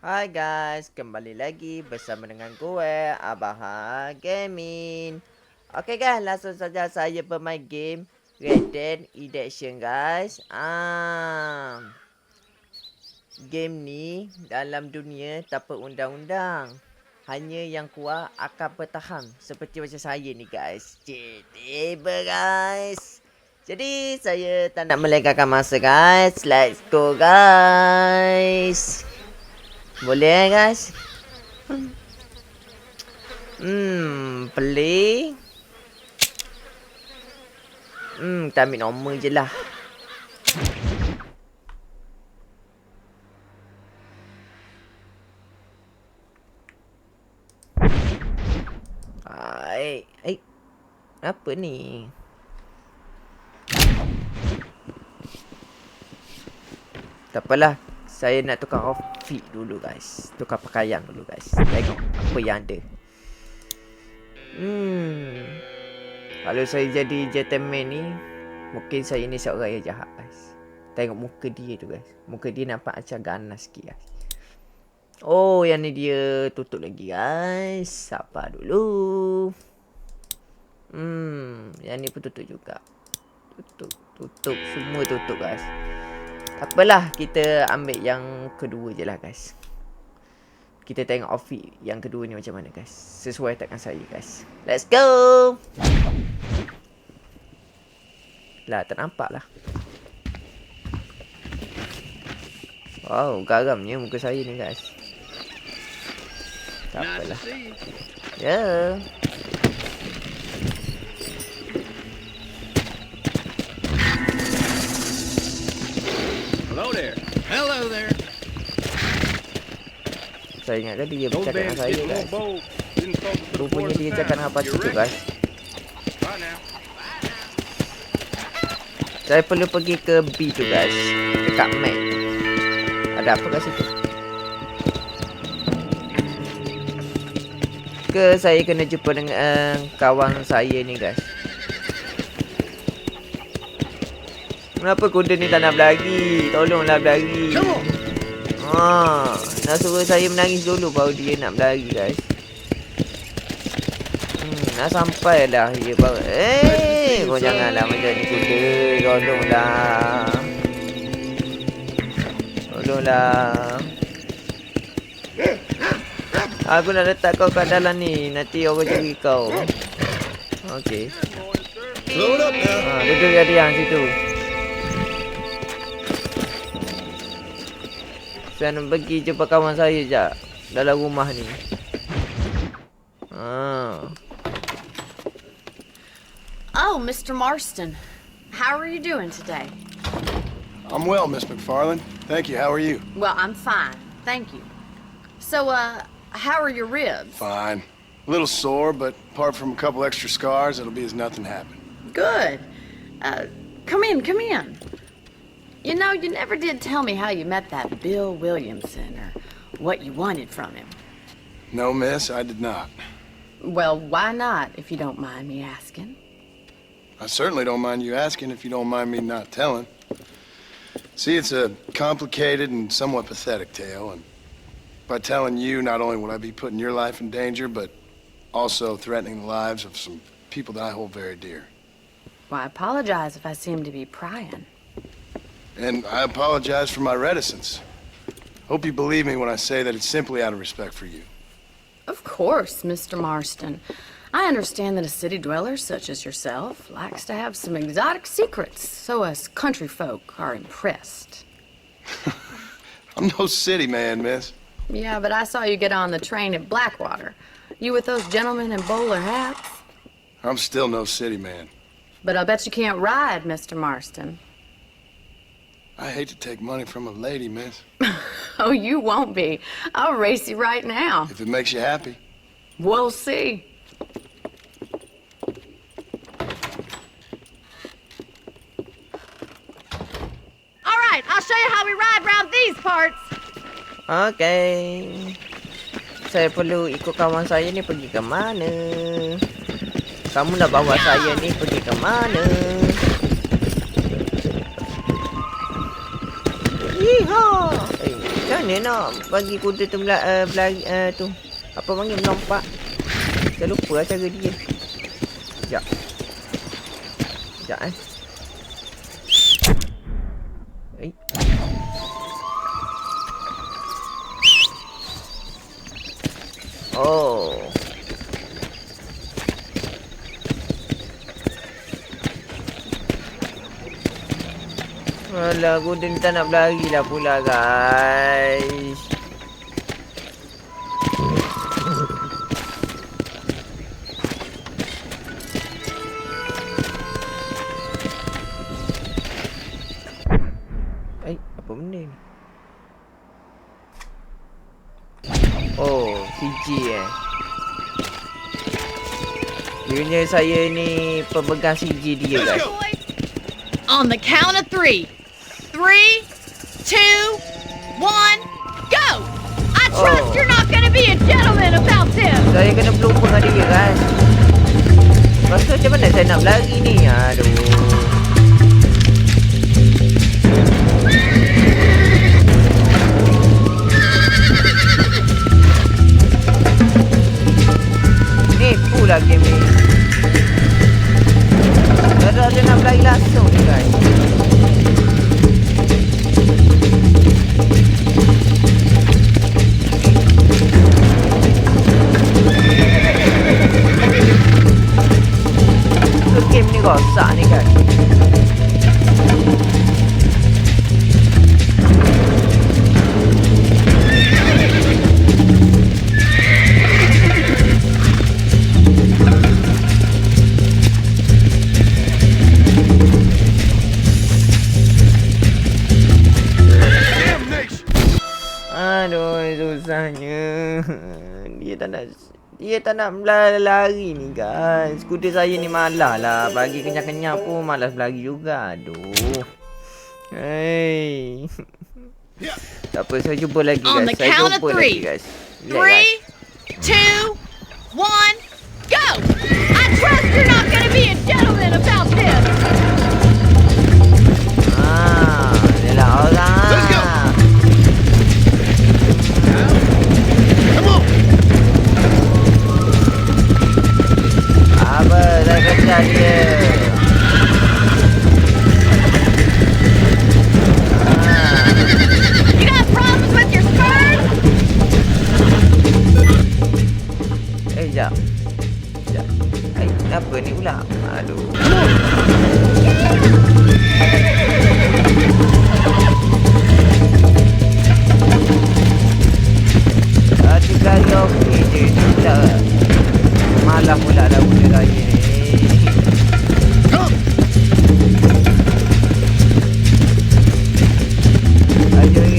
Hai guys, kembali lagi bersama dengan gue, Abhar Gaming. Okey guys, langsung saja saya bermain game Red Dead Redemption guys. Game ni dalam dunia tanpa undang-undang. Hanya yang kuat akan bertahan seperti macam saya ni guys. Tiba guys. Jadi saya tak nak melengahkan masa guys. Let's go guys. Boleh guys? Play. Kita ambil normal je lah. Apa ni? Tak apalah. Saya nak tukar outfit dulu guys. Tukar pakaian dulu guys. Tengok apa yang ada. Kalau saya jadi gentleman ni, mungkin saya ni seorang yang jahat guys. Tengok muka dia tu guys. Muka dia nampak macam ganas sikit guys. Oh, yang ni dia tutup lagi guys. Sabar dulu. Yang ni pun tutup juga. Tutup. Semua tutup guys. Apalah, kita ambil yang kedua je lah guys. Kita tengok outfit yang kedua ni macam mana guys. Sesuai takkan saya guys. Let's go. Lah, tak nampak lah. Wow, garamnya muka saya ni guys. Tak apalah. Ya. Hello there. Saya ingatkan dia bercakap dengan saya guys. Rupanya dia cakap dengan apa tu guys. Saya perlu pergi ke B tu guys. Dekat map. Ada apa kat situ? Ke saya kena jumpa dengan kawan saya ni guys. Kenapa kuda ni tak nak berlari? Tolonglah berlari. Nak suruh saya menangis dulu baru dia nak berlari guys. Nak sampai dah dia baru. Kau janganlah macam ni kuda. Tolonglah. Aku nak letak kau kat dalam ni. Nanti orang cari kau. Okey. Duduk kat dia situ. Saya nak pergi jumpa kawan saya sekejap dalam rumah ni. Oh, Mr. Marston. How are you doing today? I'm well, Miss McFarland. Thank you. How are you? Well, I'm fine. Thank you. So, how are your ribs? Fine. A little sore, but apart from a couple extra scars, it'll be as nothing happened. Good. Come in. You know, you never did tell me how you met that Bill Williamson or what you wanted from him. No, miss, I did not. Well, why not, if you don't mind me asking? I certainly don't mind you asking if you don't mind me not telling. See, it's a complicated and somewhat pathetic tale, and by telling you, not only would I be putting your life in danger, but also threatening the lives of some people that I hold very dear. Well, I apologize if I seem to be prying. And I apologize for my reticence. Hope you believe me when I say that it's simply out of respect for you. Of course, Mr. Marston. I understand that a city dweller such as yourself likes to have some exotic secrets, so us country folk are impressed. I'm no city man, miss. Yeah, but I saw you get on the train at Blackwater. You with those gentlemen in bowler hats? I'm still no city man. But I'll bet you can't ride, Mr. Marston. I hate to take money from a lady, miss. Oh, you won't be. I'll race you right now. If it makes you happy. We'll see. All right, I'll show you how we ride round these parts. Okay. Saya perlu ikut kawan saya ni pergi ke mana? Kamu nak bawa saya ni pergi ke mana? Yeehaw! Macam mana nak bagi kuda tu berlari tu? Apa panggil melompat? Saya lupa lah cara dia. Sekejap. Sekejap Eh. Oh. Alah, kuda ni tak nak berlari lah pula, guys. Apa benda ni? Oh, CG Kiranya saya ni pemegang CG dia, guys. On the count of 3. 3, 2, 1, go! I trust you're not gonna be a gentleman about this! Saya kena berlupa dengan dia, guys. Lepas tu macam mana saya nak berlari ni? Aduh. Nipu lah game ni. Ada nak berlari langsung ni, guys. Game ni rosak ni, guys. Aduh, susahnya. Dia tak nak lari ni, guys. Kuda saya ni malas lah. Bagi kenyang-kenyang pun malas berlari juga. Aduh. Hey. Tak apa, saya cuba lagi, guys. Saya cuba lagi, guys. 3, 2, 1, go! I trust you're not gonna be a gentleman about this! Dia lah orang. Let's go! Come on! Apa, saya kejar dia. You got problems with your spurs? Sekejap. Kenapa ni pula? Aduh. Satu kali okey je. Ni pula malah pula dah benda raya ni.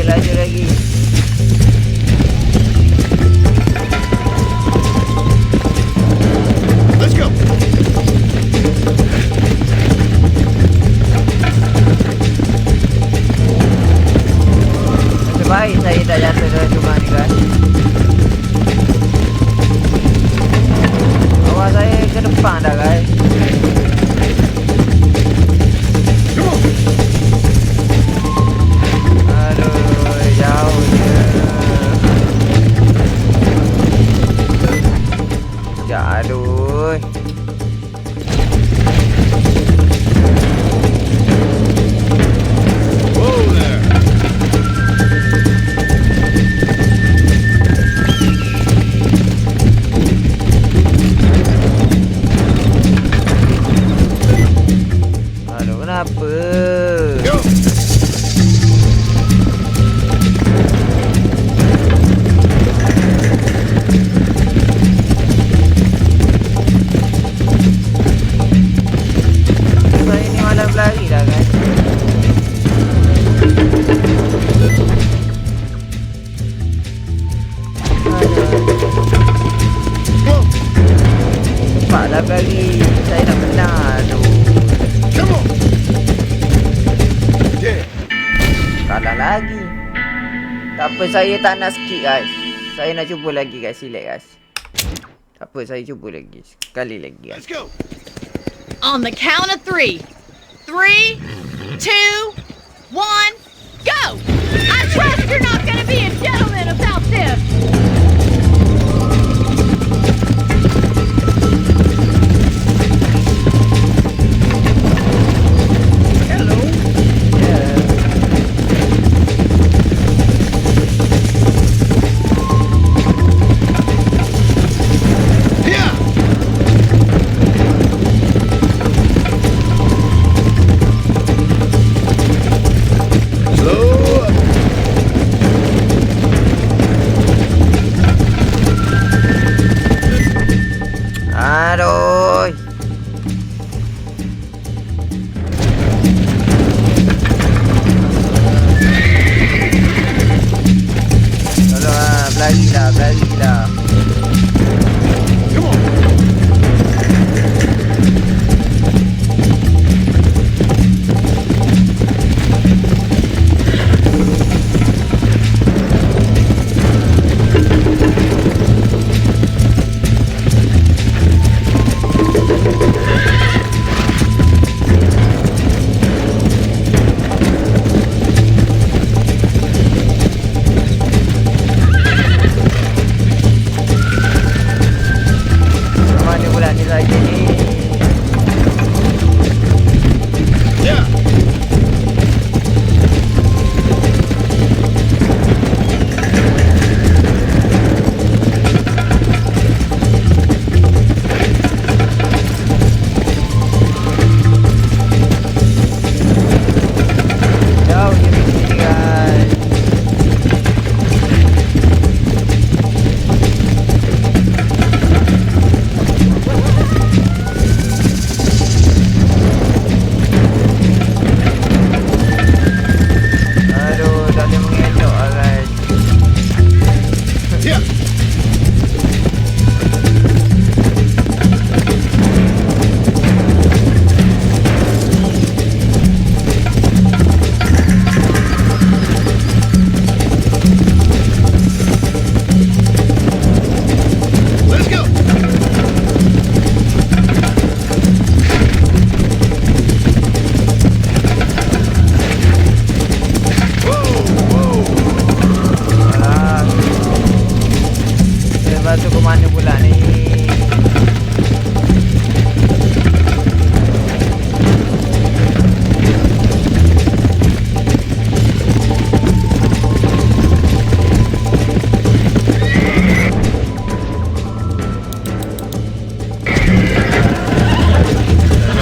Laju lagi. Let's go! Nasib baik saya tak jatuh dalam rumah ni, guys. Awak saya ke depan dah, guys. Aduh, jauh je. Aduh. Whoa there! Aduh, kenapa? Go! Saya ni malah berlari dah, guys. Cepatlah berlari. Saya nak menang. Aduh. Come on! Yeah! Kalah lagi. Tak apa, saya tak nak skip, guys. Saya nak cuba lagi, guys. Relax, guys. Tak apa, saya cuba lagi. Sekali lagi, guys. Let's go! On the count of 3. 3, 2, 1, go! I trust you're not gonna be a about this! Aduh. Tolong berlarilah. Mana pula ni lagi ni? Yeah. Jauh je mesti guys. Aduh, tak boleh mengelak lah guys. Yeah. Let's go. Alah. Lepas tu ke mana pula ni?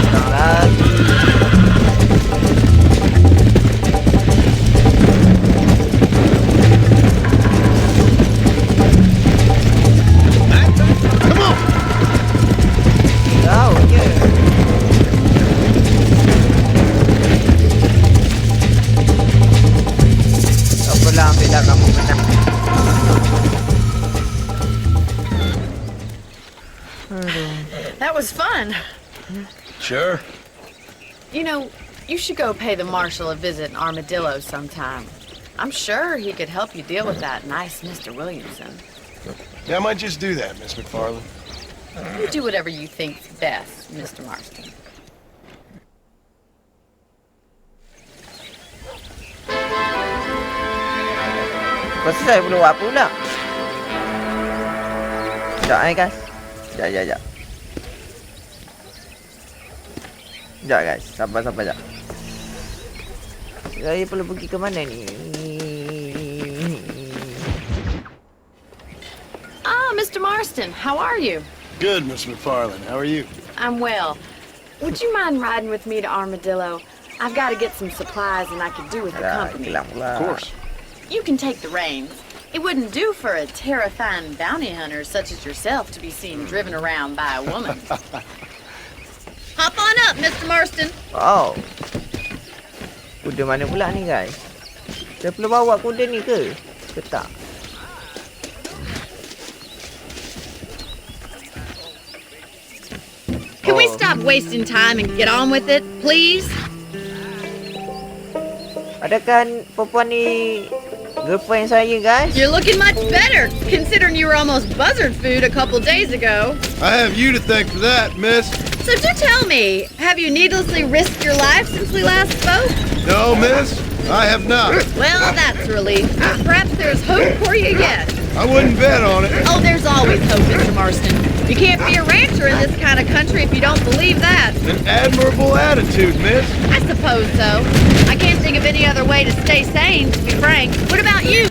Datang lagi. Come on. Tahu je. Tak apalah, ambil dah kamu menang. That was fun. Sure. You know, you should go pay the marshal a visit in Armadillo sometime. I'm sure he could help you deal with that nice Mr. Williamson. Yeah, I might just do that, Miss McFarland. You do whatever you think's best, Mr. Marston. Lepas tu saya perlu buat apa pula? Sekejap guys. Sekejap. Sekejap guys. Sabar sekejap. Saya perlu pergi ke mana ni? Ah, Mr. Marston, how are you? Good, Miss McFarland. How are you? I'm well. Would you mind riding with me to Armadillo? I've got to get some supplies and I could do with the company. Kelam pula. Of course. You can take the reins. It wouldn't do for a terrifying bounty hunter such as yourself to be seen driven around by a woman. Hop on up, Mr. Marston. Wow. Kuda mana pula ni guys? Saya perlu bawa kuda ni ke? Ke tak? Can we stop wasting time and get on with it, please? Adakah perempuan ni girlfriend saya guys? You're looking much better, considering you were almost buzzard food a couple days ago. I have you to thank for that, miss. So do tell me, have you needlessly risked your life since we last spoke? No, miss. I have not. Well, that's a relief. Perhaps there's hope for you yet. I wouldn't bet on it. Oh, there's always hope, Mr. Marston. You can't be a rancher in this kind of country if you don't believe that. An admirable attitude, miss. I suppose so. I can't think of any other way to stay sane, to be frank. What about you?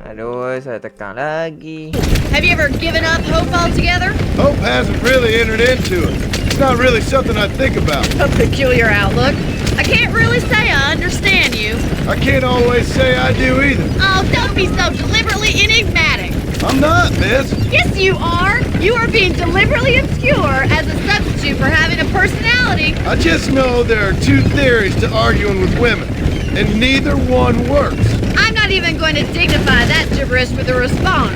Aduh, saya tekan lagi. Have you ever given up hope altogether? Hope hasn't really entered into it. It's not really something I think about. A peculiar outlook. I can't really say I understand you. I can't always say I do either. Oh, don't be so deliberately enigmatic. I'm not, miss. Yes, you are. You are being deliberately obscure as a substitute for having a personality. I just know there are two theories to arguing with women, and neither one works. I'm not even going to dignify that gibberish with a response.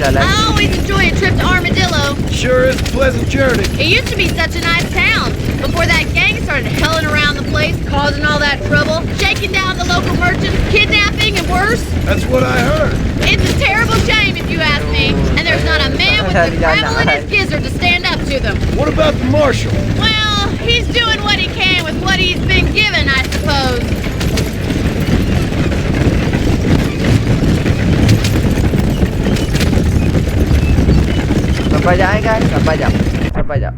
I always enjoy a trip to Armadillo. Sure is a pleasant journey. It used to be such a nice town before that gang started helling around the place, causing all that trouble, shaking down the local merchants, kidnapping, and worse. That's what I heard. It's a terrible shame, if you ask me. And there's not a man with the gravel in his gizzard to stand up to them. What about the marshal? Well, he's doing what he can with what he's been given, I suppose. Sampai jap guys, sampai jap. Sampai jap.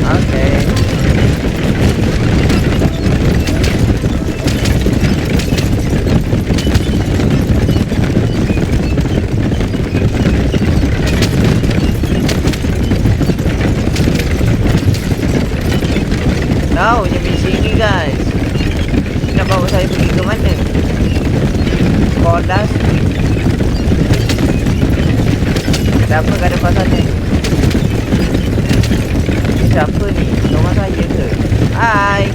Okay. Tahu je misi ni guys. Nak bawa saya pergi ke mana? Kodas. Kenapa kat depan sana? Siapa ni? Rumah saya ke? Hai.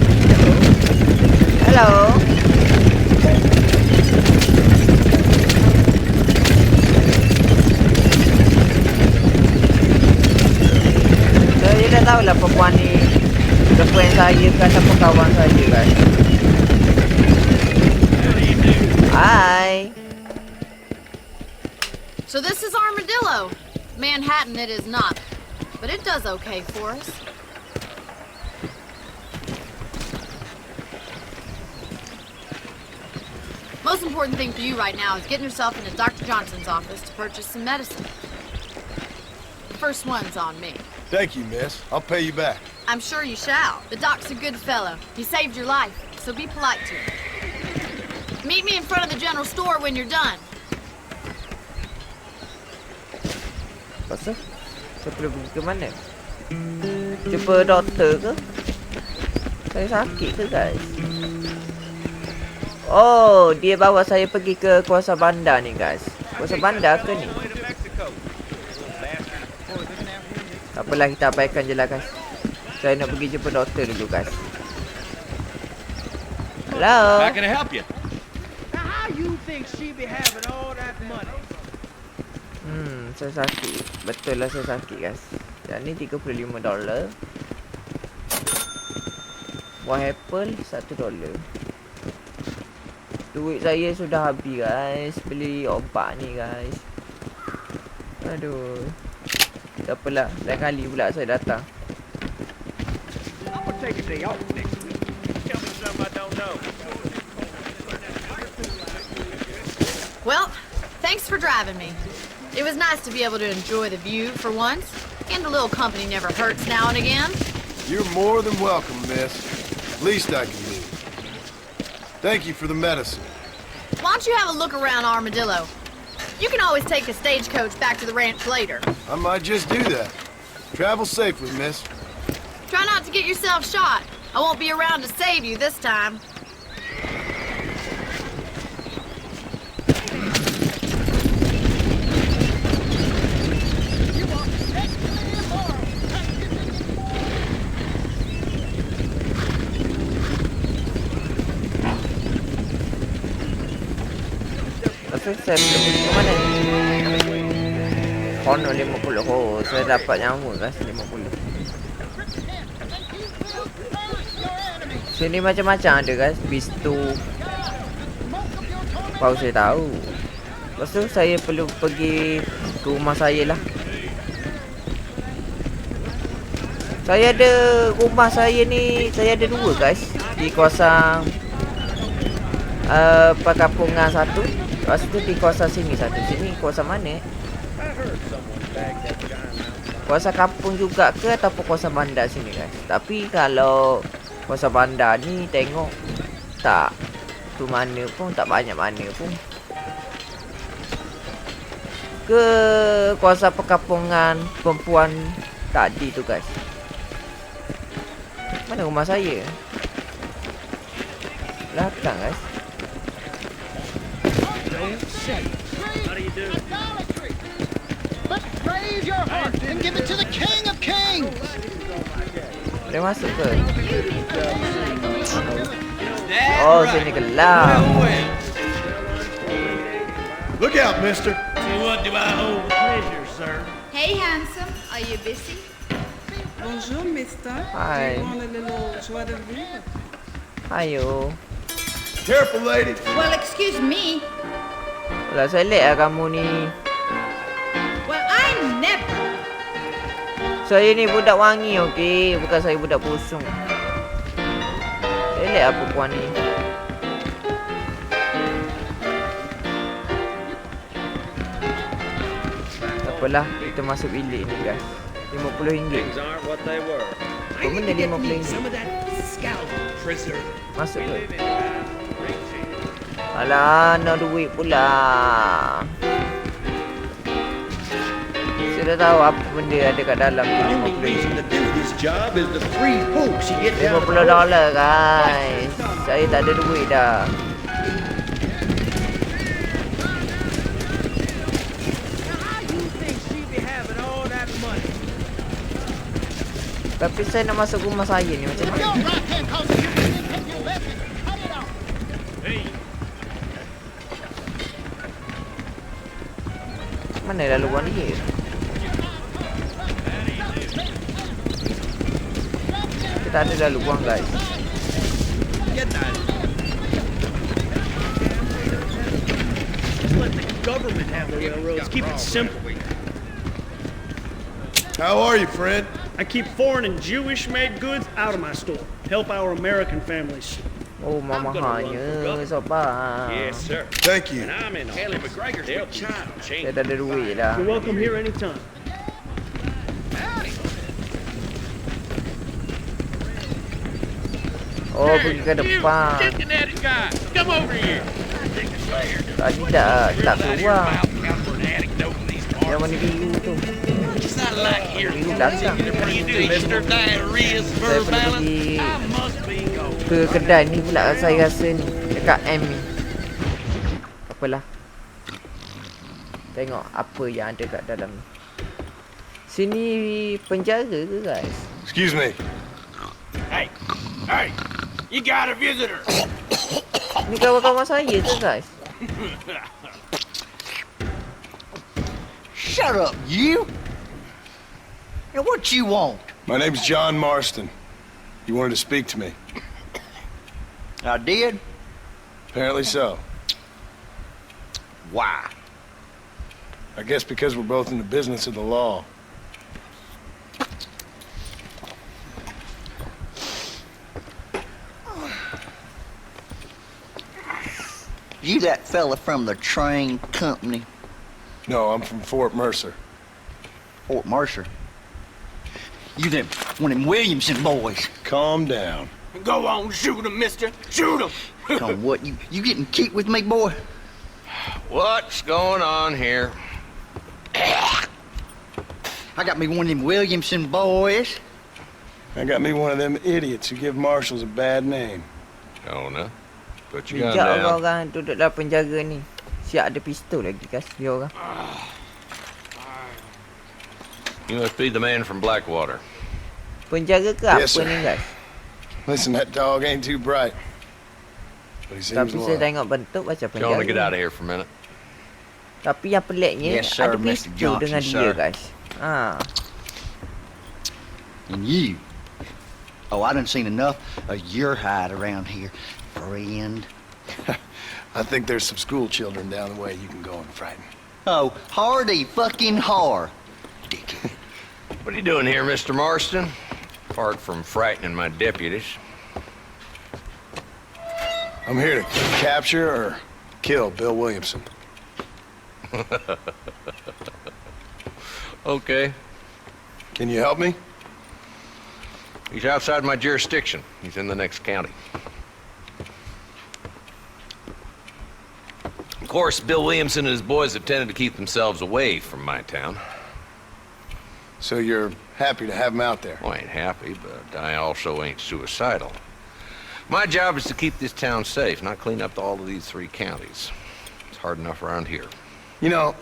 Hello. Saya dah tahulah perempuan ni girlfriend saya ke ataupun kawan saya guys. Hi. So this is Armadillo. Manhattan it is not, but it does okay for us. Most important thing for you right now is getting yourself into Dr. Johnson's office to purchase some medicine. The first one's on me. Thank you, miss. I'll pay you back. I'm sure you shall. The doc's a good fellow. He saved your life, so be polite to him. Meet me in front of the general store when you're done. Pasal? Saya perlu pergi ke mana? Jumpa doktor ke? Saya sakit ke guys? Oh, dia bawa saya pergi ke kuasa bandar ni guys. Kuasa bandar ke ni? Tak apalah, kita abaikan je lah guys. Saya nak pergi jumpa doktor dulu guys. Hello. How can I help you? Now how you think she be having all that money? Saya sakit. Betul lah saya sakit guys. Yang ni $35. Buah apple $1. Duit saya sudah habis guys. Beli obat ni guys. Aduh. Tak apalah. Lain kali pula saya datang. I'm gonna take a day off next week. Tell me something I don't know. Well, thanks for driving me. It was nice to be able to enjoy the view for once, and a little company never hurts now and again. You're more than welcome, miss. Least I can do. Thank you for the medicine. Why don't you have a look around Armadillo? You can always take a stagecoach back to the ranch later. I might just do that. Travel safely, miss. Try not to get yourself shot. I won't be around to save you this time. Tapi saya perlu pergi ke mana ni? Konon 50. Oh, saya dapat nyawa guys 50. Sini macam-macam ada guys. Pistol. Baru saya tahu. Lepas tu saya perlu pergi ke rumah saya lah. Saya ada rumah saya ni, saya ada 2 guys. Di kawasan perkampungan satu. Lepas tu di kawasan sini satu. Sini kawasan mana? Kawasan kampung juga ke ataupun kawasan bandar sini guys. Tapi kalau kawasan bandar ni tengok tak tu mana pun, tak banyak mana pun. Ke kawasan perkampungan perempuan tadi tu guys. Mana rumah saya? Belakang guys. But raise your heart and give it to the King of Kings. Boleh masuk ke? Oh, sini gelap. Look out, mister. What do I owe pleasure, sir? Hey, handsome, are you busy? Bonjour, mister. Hi. Do you want a little joie de vivre? Ayo. Careful, lady. Well, excuse me. Lah selek lah kamu ni. Well, I never. Saya ni budak wangi okey, bukan saya budak busung. Selek apa puan ni. Tak apalah, kita masuk bilik ni guys. RM50. aren't what they were. Apa benda RM50? Some of that scalp, prisoner. Masuk ke? Alah, no duit pula. Saya dah tahu apa benda ada kat dalam tu Only reason to do this job is the 3 hooks you get down. $50 guys. Saya tak ada duit dah. How you think she be having all that money? Tapi saya nak masuk rumah saya ni macam mana? Mana lalu luar dia? Kita ada lalu buang guys. Get that. Let the government have the railroads. Keep it simple. How are you, friend? I keep foreign and Jewish-made goods out of my store. Help our American families. Oh, mama hanya sobat. Yes, sir. Thank you. And I'm in Haley McGregor's with child Saya change. dah ada duit dah. You're welcome here anytime. Oh, pergi ke depan. Cincinnati guy, come over here. Tadi tak keluar. Yang mana biru tu? It's not like here. Biru belakang. What do you do, mister? Diarrhea, Saya verb perlu balance? pergi I must be going. ke kedai ni pula saya rasa ni. Dekat M ni. Apalah. Tengok apa yang ada kat dalam ni. Sini penjara ke guys? Excuse me. Hey, hey, you got a visitor. Ni kawan-kawan saya ke guys? Shut up, you. And what you want? My name's John Marston. You wanted to speak to me. I did. Apparently so. Why? I guess because we're both in the business of the law. You that fella from the train company, No, I'm from Fort Mercer. Fort Mercer? You them one of them Williamson boys? Calm down. Go on, shoot him, mister. Shoot him. Come what? You getting cute with me, boy? What's going on here? I got me one of them Williamson boys. I got me one of them idiots who give marshals a bad name. Oh, no. Put your gun Bijak down. orang-orang duduk dalam penjara ni. Siap ada pistol lagi guys, dia orang. You must be the man from Blackwater. Penjara ke Yes, apa sir. ni guys? Listen, that dog ain't too bright. But he seems Tapi saya loyal. tengok bentuk macam You want to get penjara. out of here for a minute? Tapi yang peliknya Yes, sir, ada Mr. pistol Johnson, dengan dia, sir. guys. And you. Oh, I done seen enough of your hide around here, friend. I think there's some school children down the way you can go and frighten. Oh, hardy fucking har. Dickhead. What are you doing here, Mr. Marston? Apart from frightening my deputies. I'm here to capture or kill Bill Williamson. Okay. Can you help me? He's outside my jurisdiction. He's in the next county. Of course, Bill Williamson and his boys have tended to keep themselves away from my town. So you're happy to have him out there? Well, I ain't happy, but I also ain't suicidal. My job is to keep this town safe, not clean up all of these 3 counties. It's hard enough around here. You know,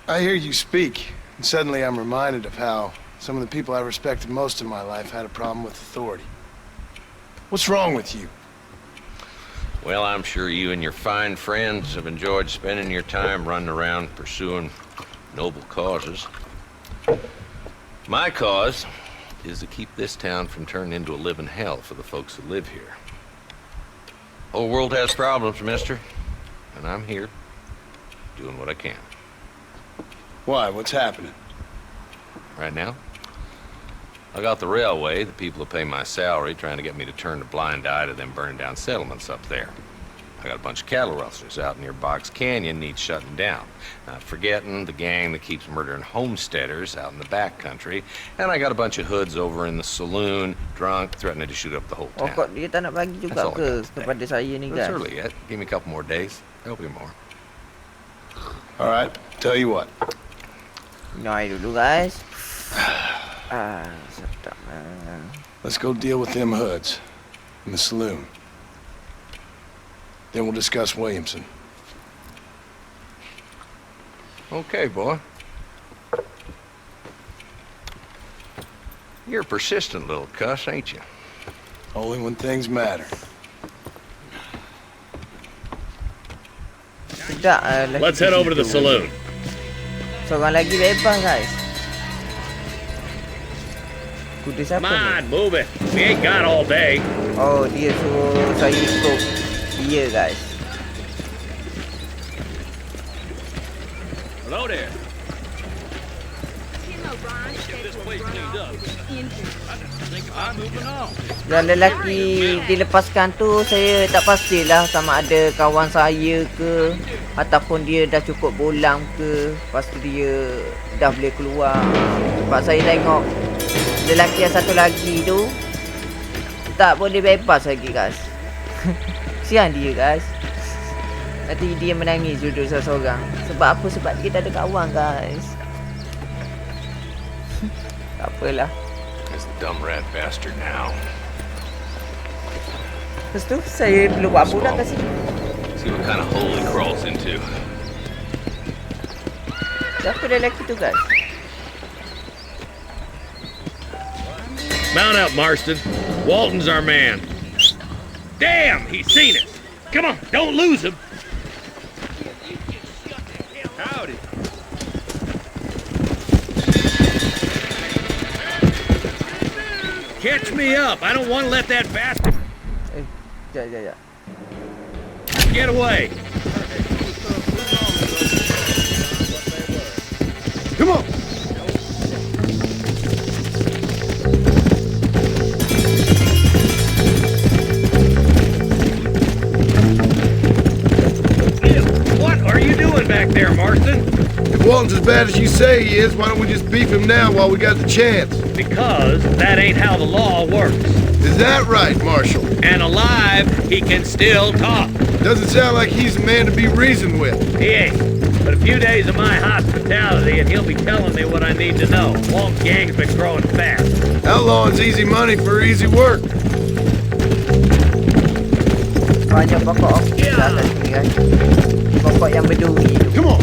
I hear you speak, and suddenly I'm reminded of how some of the people I respected most in my life had a problem with authority. What's wrong with you? Well, I'm sure you and your fine friends have enjoyed spending your time running around pursuing noble causes. My cause is to keep this town from turning into a living hell for the folks that live here. Whole world has problems, mister, and I'm here doing what I can. Why? What's happening? Right now, I got the railway, the people who pay my salary, trying to get me to turn a blind eye to them burning down settlements up there. I got a bunch of cattle rustlers out near Box Canyon needs shutting down. Not forgetting the gang that keeps murdering homesteaders out in the back country. And I got a bunch of hoods over in the saloon, drunk, threatening to shoot up the whole Oh, town. kok dia tak nak bagi juga That's all I ke got today. kepada saya ni, It's guys? early yet. Give me a couple more days. There'll be more. All right, tell you what. Nyai dulu, guys. Sedap. Let's go deal with them hoods in the saloon. Then we'll discuss Williamson. Okay, boy. You're a persistent little cuss, ain't you? Only when things matter. Sedap. Let's head over to the saloon. Seorang lagi bebas, guys. Kuda siapa Come ni? on, move it. We ain't got all day. Oh, dia suruh saya ikut dia, guys. Hello there. Dan lelaki dilepaskan tu saya tak pastilah sama ada kawan saya ke ataupun dia dah cukup bolang ke, lepas tu dia dah boleh keluar. Sebab saya tengok lelaki yang satu lagi tu tak boleh bebas lagi, guys. Kesian dia, guys. Nanti dia menangis duduk seorang-seorang. Sebab apa? Sebab dia dah ada kawan, guys. Tak apalah. There's the dumb rat bastard now. Lepas tu saya perlu buat apa dah kat sini? See what kind of hole he crawls into. Siapa lelaki tu, guys? Mount up, Marston. Walton's our man. Damn, he's seen it. Come on, don't lose him. Howdy. Catch me up. I don't want to let that bastard Sekejap. get away. Come on! What are you doing back there, Marston? If Walton's as bad as you say he is, why don't we just beef him now while we got the chance? Because that ain't how the law works. Is that right, Marshal? And alive, he can still talk. Doesn't sound like he's a man to be reasoned with. He ain't. But a few days of my hospitality and he'll be telling me what I need to know. Walt's gang's been growing fast. Outlawing's easy money for easy work. Banyak pokok dah kat sini, guys. Pokok yang berduri tu. Come on!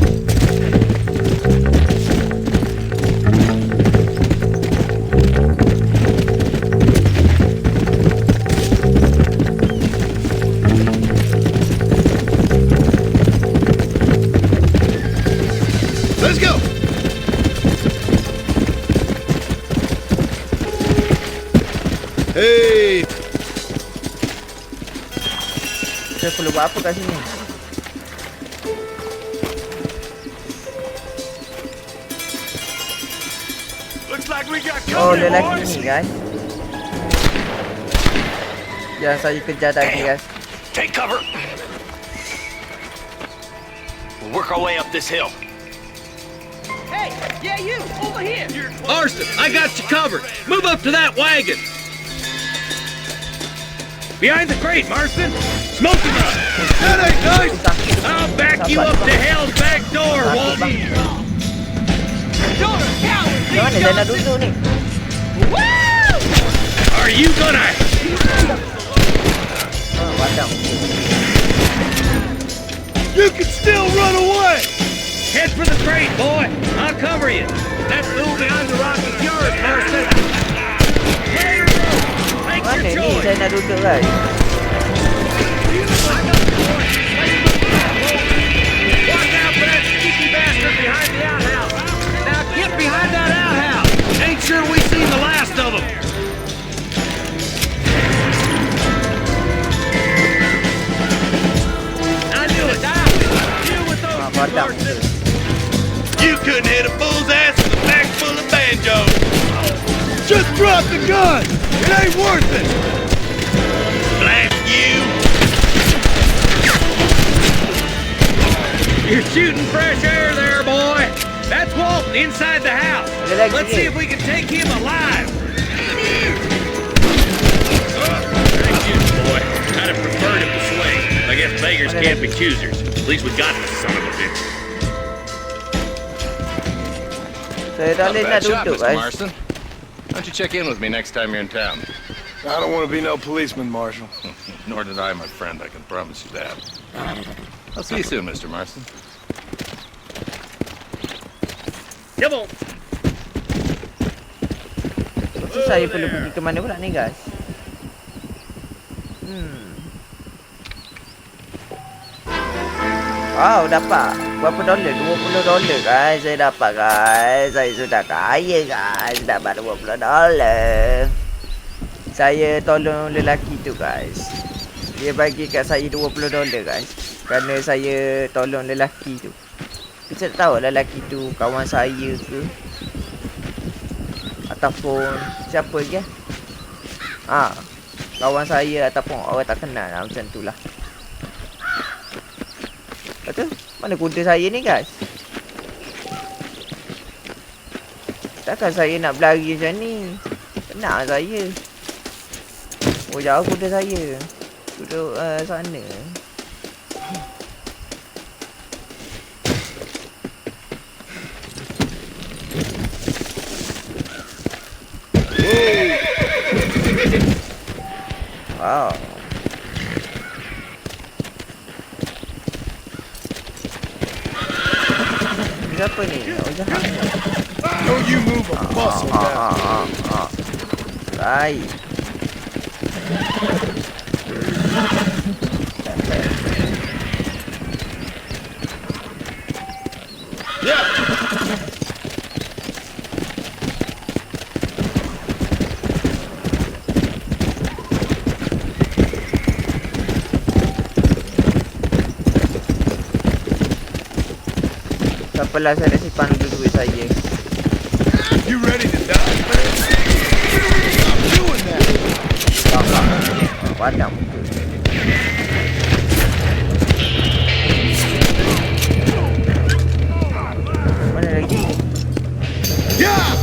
Hey! Saya perlu buat apa kat sini? Oh, lelaki ni kan? Yang saya kejar tadi guys. Take cover. We'll work our way up this hill. Hey, yeah, you, over here. Marston, I got you covered. Move up to that wagon. Behind the crate, Marston. Smoke him up. That ain't nice! I'll back you up to hell's back door, Walton. You're a coward. Macam mana saya nak duduk ni? Are you gonna... Oh, padam. You can still run away! Head for the crate, boy. I'll cover you. That fool behind the rock is yours, Marston. Make Mana your ni choice. saya nak duduk guys? Watch out for that sneaky bastard behind the outhouse. Now get behind that outhouse. Ain't sure we've seen the last of him. I knew it. Deal with those two, padam. Marston. You couldn't hit a bull's ass with a bag full of banjos. Just drop the gun! It ain't worth it! Blast you! You're shooting fresh air there, boy. That's Walton inside the house. Let's see if we can take him alive. Thank you, boy. I'd have preferred him to swing. I guess beggars can't be choosers. At least we got this son of a bitch. Saya dah Not a boleh nak bad shot, duduk Mr. guys. Marston. Why don't you check in with me next time you're in town? I don't want to be no policeman, Marshal. Nor did I, my friend. I can promise you that. I'll see you soon, Mr. Marston. Come on. So, saya perlu pergi ke mana pula ni guys? Wow, dapat. Berapa dolar? $20 guys. Saya dapat guys. Saya sudah kaya guys. Dapat $20. Saya tolong lelaki tu guys. Dia bagi kat saya $20 guys. Kerana saya tolong lelaki tu. Saya tak tahu lelaki tu kawan saya ke, ataupun siapa ke. Kawan saya ataupun orang tak kenal lah, macam tu lah. Lepas tu, mana kuda saya ni guys? Takkan saya nak berlari macam ni. Penat saya. Oh, jauh kuda saya. Duduk sana. Wow. Siapa ni? Oh, jahat. Don't you move a muscle down. Baik. Yeah. Apalah saya nak simpan dulu duit saya. You ready to die, man? Stop doing that. Padam. Mana lagi? Yeah.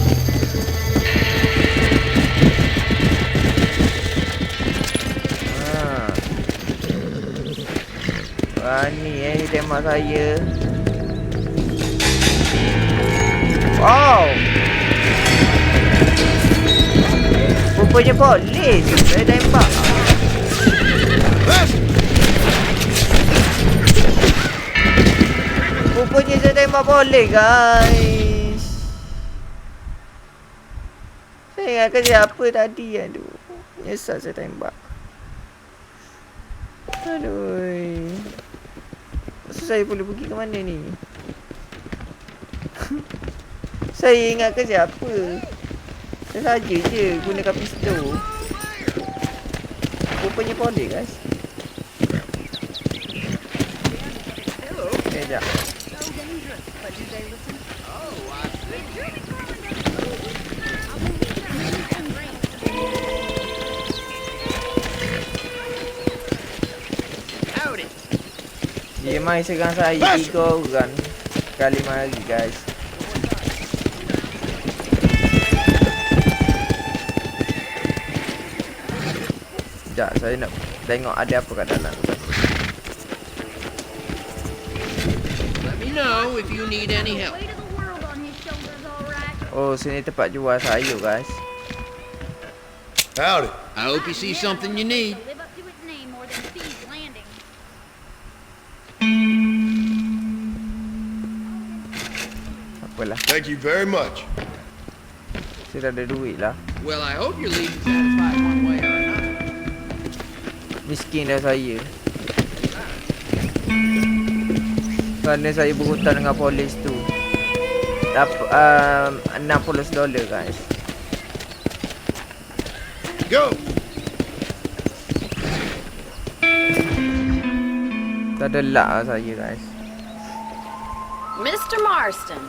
Ni tembak saya. Wow. Rupanya boleh saya tembak. Rupanya saya tembak boleh guys. Saya ingatkan siapa tadi. Aduh, nyesal saya tembak. Aduh. Masa saya boleh pergi ke mana ni? Saya ingatkan siapa. Saya saja je gunakan pistol. punya poli guys. Okay, sekejap. Dia mai serang saya 3 orang kali mari guys. Sekejap, saya nak tengok ada apa kat dalam. Let me know if you need any help. Oh, sini tempat jual sayur guys. Howdy. I hope you see something you need. Apalah, Thank you very much. saya dah ada duit lah. Well, I hope you're leaving satisfied one way or another. Miskin dah saya. Kerana saya berhutang dengan polis tu. Dapat $60 guys. Go. Tak ada luck lah saya guys. Mr. Marston,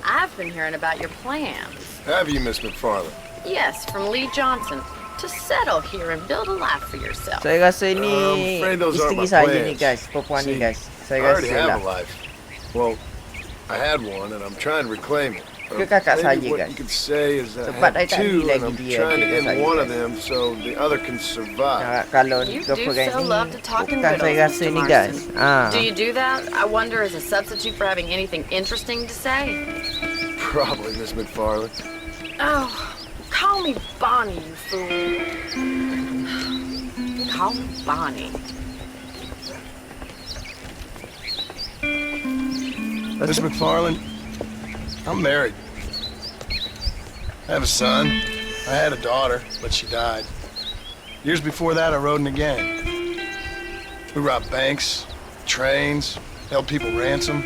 I've been hearing about your plans. Have you, Miss McFarland? Yes, from Lee Johnson. To settle here and build a life for yourself. Saya rasa ni I'm afraid those aren't isteri my saya plans. ni guys, perempuan ni See, guys. I Saya already rasa have lah. a life. Well, I had one, and I'm trying to reclaim it. Ke kakak saya, Maybe what guys. you could say is that Sebab I saya had tak two, beli and lagi I'm dia trying to kakak end saya, one of guys. them so the other can survive. Kalau You ke do pegang so ni love to talk in bukan saya riddles, rasa Mr. ni guys. Marston. Do you do that? I wonder as a substitute for having anything interesting to say. Probably, Miss McFarland. Oh, call me Bonnie, you fool. Call me Bonnie. Miss McFarland, I'm married. I have a son. I had a daughter, but she died. Years before that, I rode in a gang. We robbed banks, trains, held people ransom.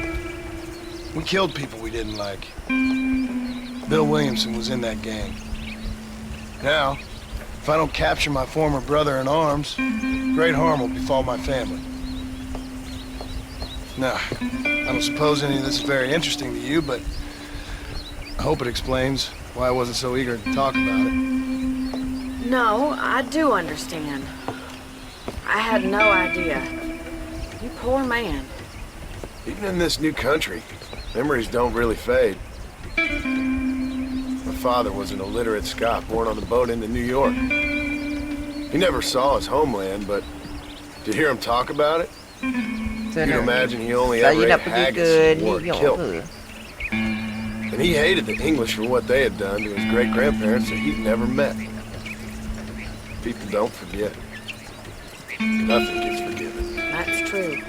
We killed people we didn't like. Bill Williamson was in that gang. Now, if I don't capture my former brother in arms, great harm will befall my family. Now, I don't suppose any of this is very interesting to you, but I hope it explains why I wasn't so eager to talk about it. No, I do understand. I had no idea. You poor man. Even in this new country, memories don't really fade. My father was an illiterate Scot born on the boat into New York. He never saw his homeland, but to hear him talk about it, you can imagine he only ever Saya ate nak pergi ke haggis New or York kilt. ke? And he hated the English for what they had done to his great-grandparents that he'd never met. People don't forget. Nothing gets forgiven. That's true.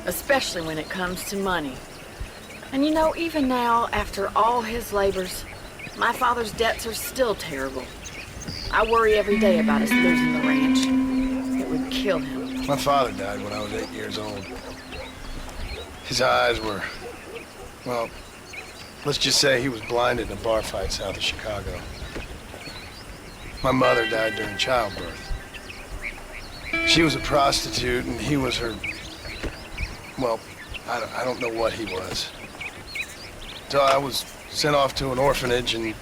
Especially when it comes to money. And you know, even now, after all his labors, my father's debts are still terrible. I worry every day about us losing the ranch. It would kill him. My father died when I was 8 years old. His eyes were, well, let's just say he was blinded in a bar fight south of Chicago. My mother died during childbirth. She was a prostitute and he was her, well, I don't know what he was. So I was sent off to an orphanage and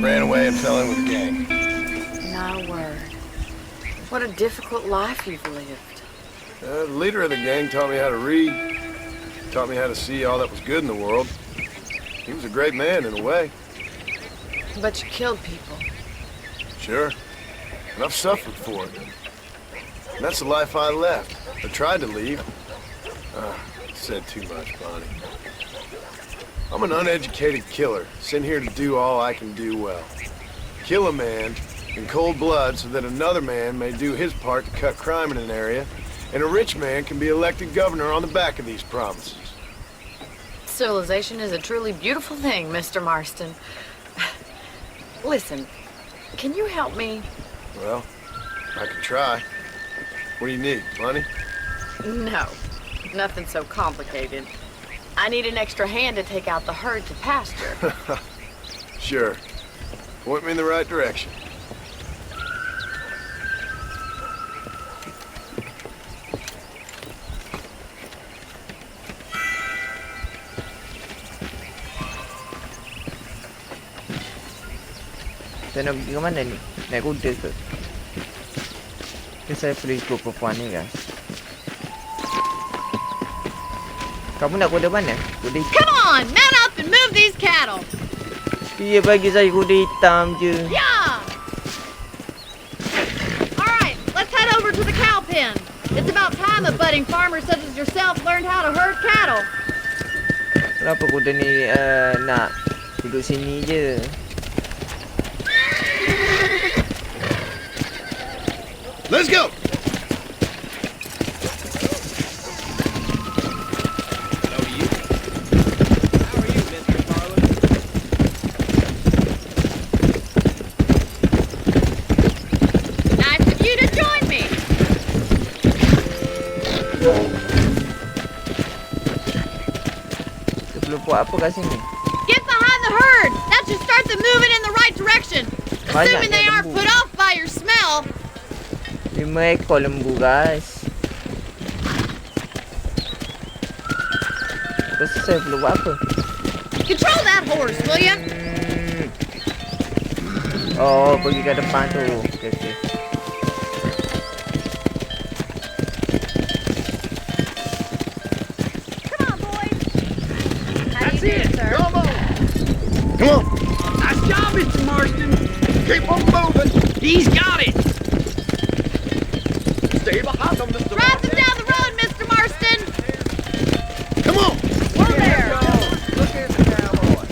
ran away and fell in with a gang. My word. What a difficult life you've lived. The leader of the gang taught me how to read, taught me how to see all that was good in the world. He was a great man in a way. But you killed people. Sure. And I've suffered for it. And that's the life I left. I tried to leave. Said too much, Bonnie. I'm an uneducated killer, sent here to do all I can do well. Kill a man in cold blood so that another man may do his part to cut crime in an area, and a rich man can be elected governor on the back of these promises. Civilization is a truly beautiful thing, Mr. Marston. Listen, can you help me? Well, I can try. What do you need, money? No, nothing so complicated. I need an extra hand to take out the herd to pasture. Sure. Point me in the right direction. Saya nak pergi ke mana ni? Naik kuda ke? Saya perlu ikut perempuan ni guys. Kamu nak kuda mana? Kuda hitam. Come on, mount up and move these cattle. Dia bagi saya kuda hitam je. Yeah. All right, let's head over to the cow pen. It's about time a budding farmer such as yourself learned how to herd cattle. Kenapa kuda ni nak duduk sini je? Let's go! Nice of you to join me. Kita perlu buat apa kat sini? Get behind the herd. That should start them moving in the right direction. Assuming they aren't put off by your smell. 5 ekor lembu guys. Terus saya perlu buat apa? Control that horse, will you? Oh, pergi ke depan tu. Okay, okay. Come on, boys. How That's do you do, it. sir? Come on. Come on! Nice job, Mr. Marston. Keep on moving! He's got it. Stay behind them, Mr. Drive them down the road, Mr. Marston. Come on! Whoa there. Look at the cowboy.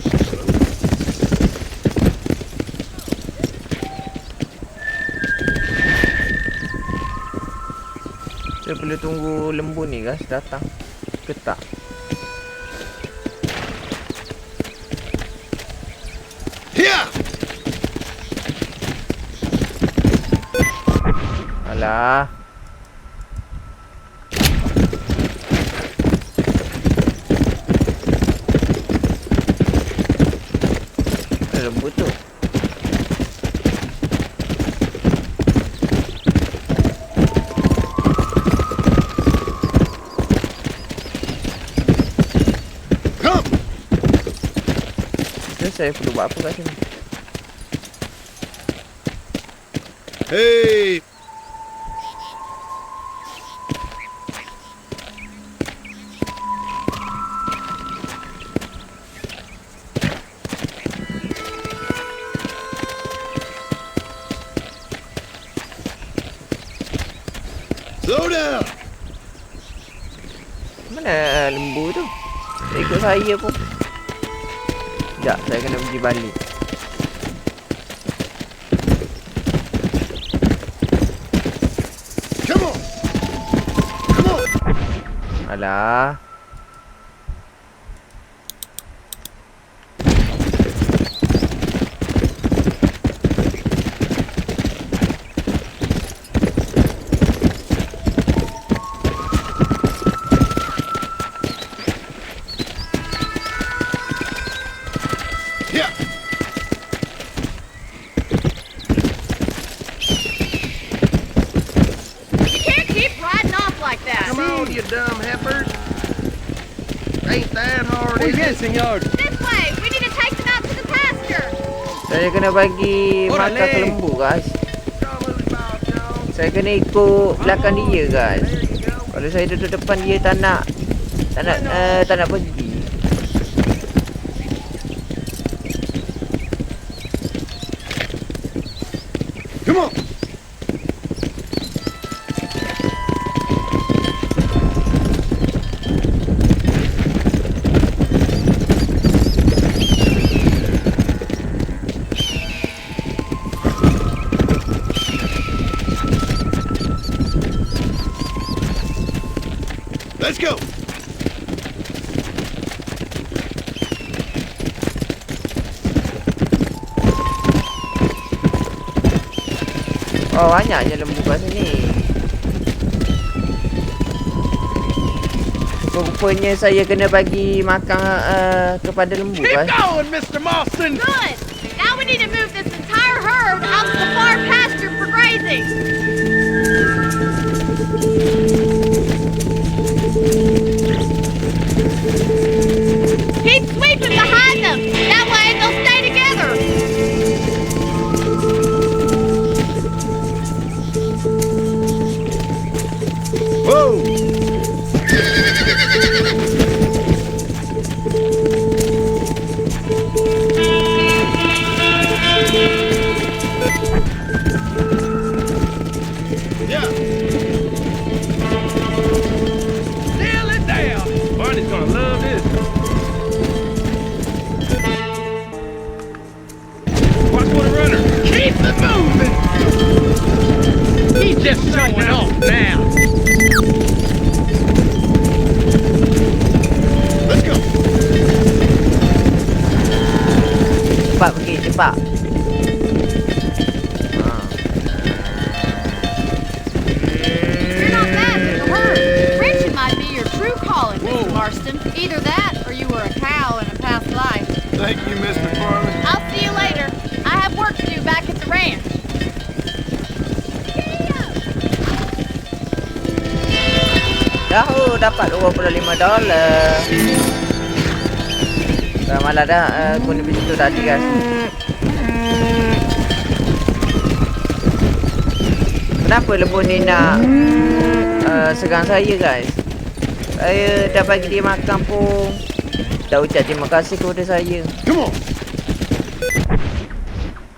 Saya perlu tunggu lembu ni guys datang ke tak? Here! Alah. Lembu tu. Come! Terus saya perlu buat apa kat sini? Hey! Slow down! Mana lembu tu? Dia ikut saya pun. Sekejap, saya kena pergi balik. Come on! Come on! Alah. Here! You can't keep riding off like that. Come on, you dumb heifers. Ain't that hard, is it? senor. This way. We need to take them out to the pasture. Saya kena bagi makan ke lembu guys. Come on, Bob Jones. Saya kena ikut belakang dia guys. There you go. Kalau saya duduk depan dia tak nak pergi. Come on! Let's go! Oh, banyaknya lembu kat sini. Rupanya saya kena bagi makan kepada lembu Keep guys. going, Mr. Marston. Good. Now we need to move this entire herd out to the far pasture for grazing. Keep sweeping behind them. That way they'll stay together. Yahoo, dapat $25. Dah malah dah guna pintu tadi guys. Kenapa lembu ni nak serang saya guys? Saya dah bagi dia makan pun tak ucap terima kasih kepada saya. Come on.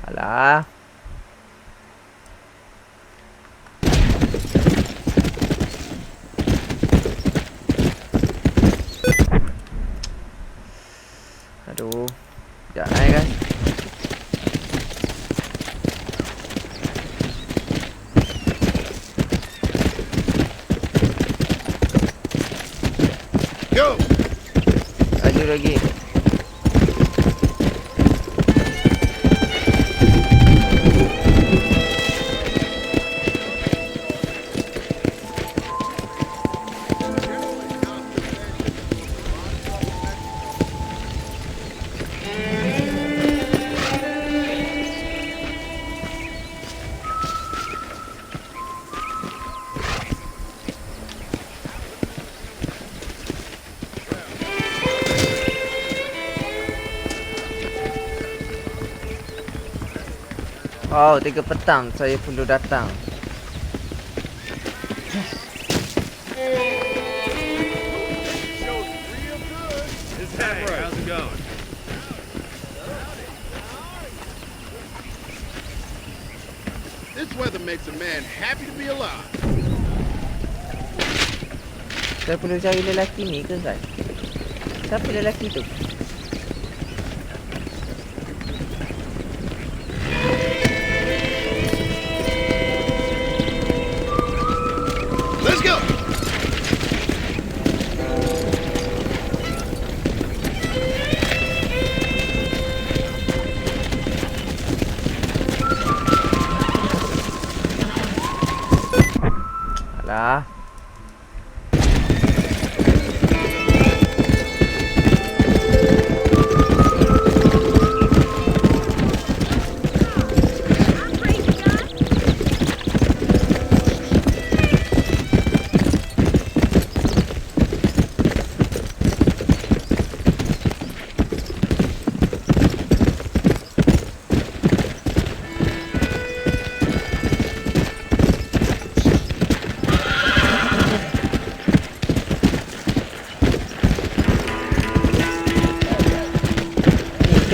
Alah. Aduh. Sekejap guys. Go. Laju lagi. Oh, 3 petang saya perlu datang. How's it going? This weather makes a man happy to be alive. Saya perlu cari lelaki ni ke guys? Siapa lelaki tu? Let's go. Alah.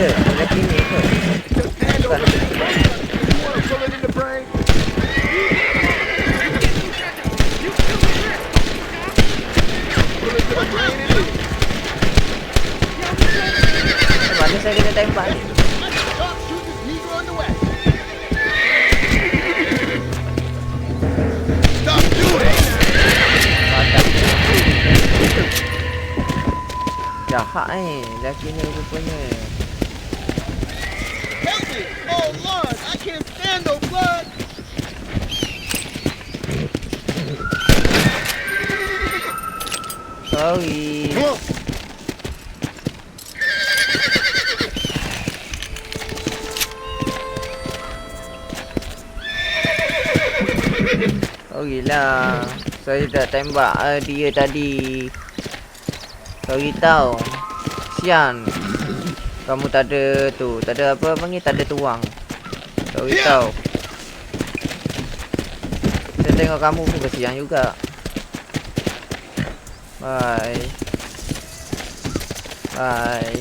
Lelaki ni ke? Mana saya kena tembak ni? Jahat lelaki ni rupanya. Help me! Oh Lord, I can't stand no blood. Sorry. Come on. Sorry lah. Saya dah tembak dia tadi. Sorry tau. Sian. Kamu tak ada tu, tak ada apa panggil, tak ada tuang. Sorry tau. Saya tengok kamu pun kesian juga. Bye. Bye.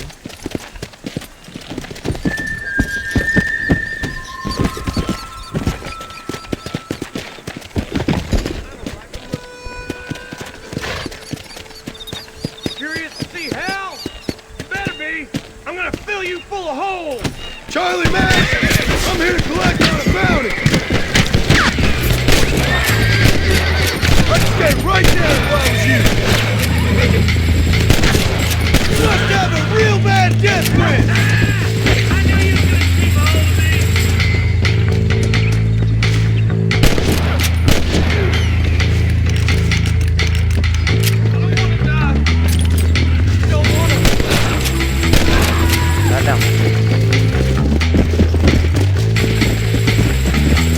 Curious to see hell? You better be. I'm gonna fill you full of holes. Charlie, man! I'm here to collect on a bounty! I'd stay right there if I was you! You must have a real bad death wish! I knew you were gonna keep a hold of me. I don't wanna die. I don't wanna. Datang.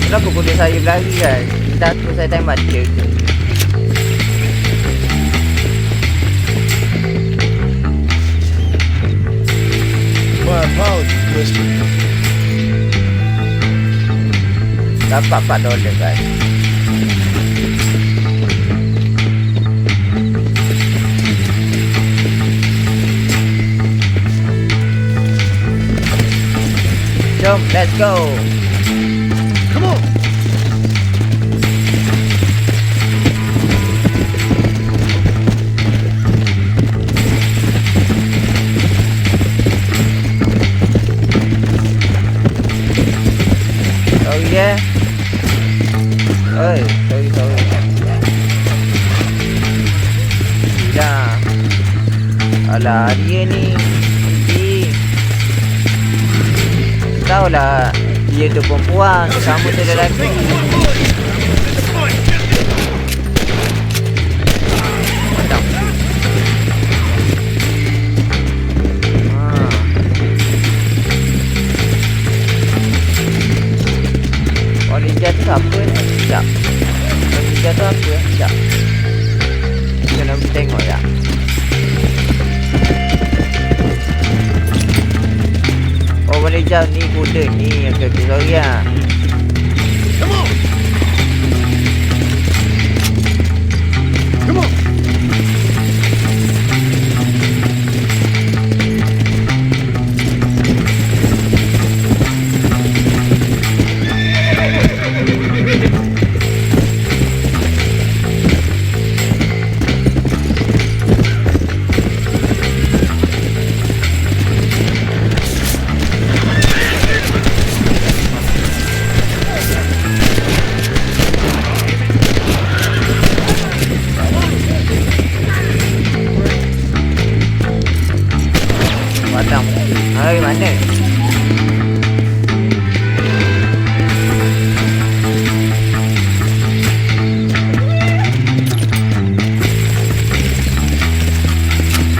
Kenapa kuda saya berlari guys? Takut saya tembak dia ke? My apologies, mister. Dapat $4 guys. Jom, let's go. Come on. Oh yeah. Ơi, sorry. Dah. Alah, dia ni. Tahu lah, dia tu perempuan, kamu tu lelaki. Mantap. Oh, ninja tu apa ni? Sekejap. Ninja tu apa? Sekejap. Kita nak pergi tengok ya. Oh, boleh jauh ni kuda ni. Okay, sorry lah. Come on. Come on. Padang. Hai, mana?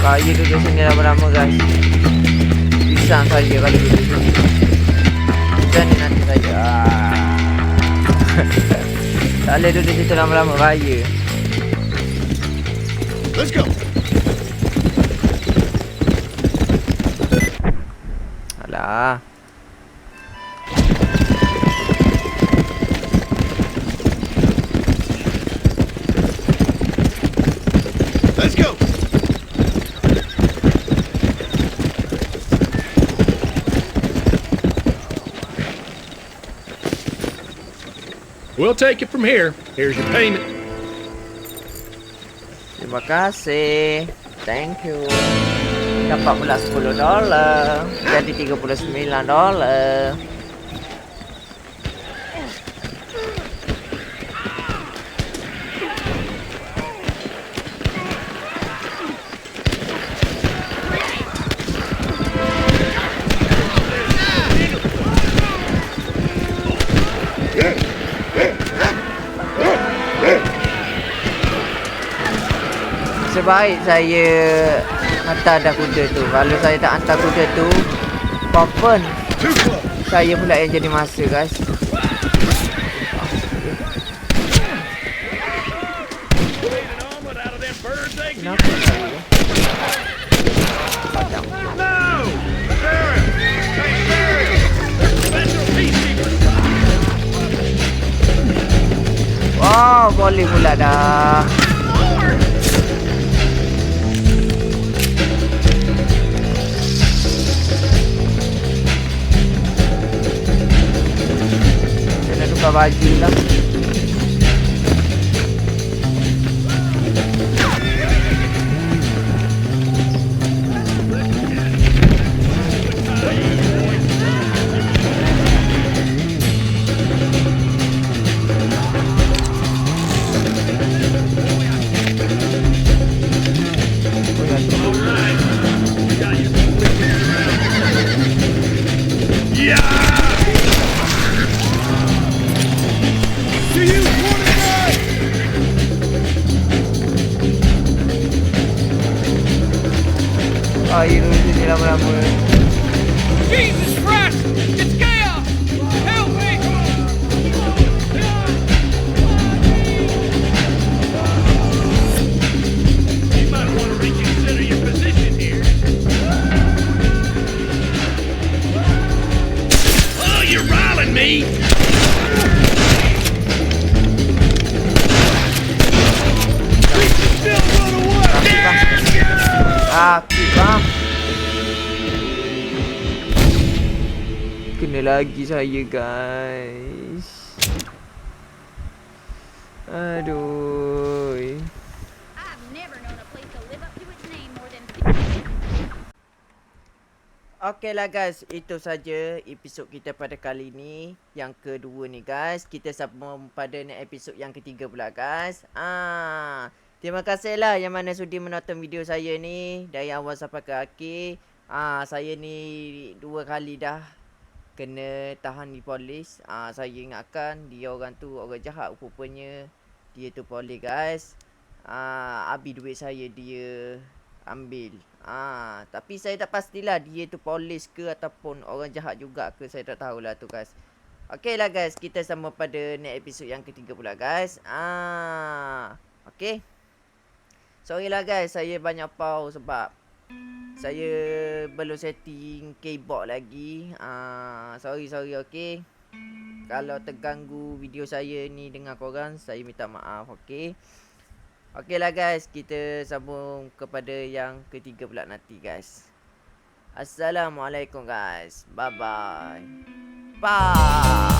Kaya duduk sini lama-lama guys. Pisang saja kalau duduk sini. Kita ni nanti saja. Tak boleh duduk situ lama-lama, bahaya. Let's go. Alah. Let's go. We'll take it from here. Here's your payment. Terima kasih. Thank you. Dapat pula $10. Jadi $39. Sebaik saya hantar dah kuda tu. Kalau saya tak hantar kuda tu, confirm saya pula yang jadi masa guys. Kenapa saya? Padang. Wow, boleh pula dah. Tukar baju lah. mana lagi saya guys. Aduh. I've never known a place to live up to its name more than... Okey lah guys, itu saja episod kita pada kali ni. Yang kedua ni guys. Kita sambung pada episod yang ketiga pula guys. Terima kasih lah yang mana sudi menonton video saya ni dari awal sampai ke akhir. Saya ni 2 kali dah kena tahan di polis. Saya ingatkan dia orang tu orang jahat, rupanya dia tu polis guys. Habis duit saya dia ambil. Tapi saya tak pastilah dia tu polis ke ataupun orang jahat juga ke, saya tak tahulah tu guys. Okey lah guys, kita sama pada next episod yang ketiga pula guys. Okey. Sorry lah guys, saya banyak pause sebab saya belum setting keyboard lagi. Sorry okey. Kalau terganggu video saya ni dengan korang, saya minta maaf, okey. Okey lah guys, kita sambung kepada yang ketiga pula nanti guys. Assalamualaikum guys. Bye bye. Bye.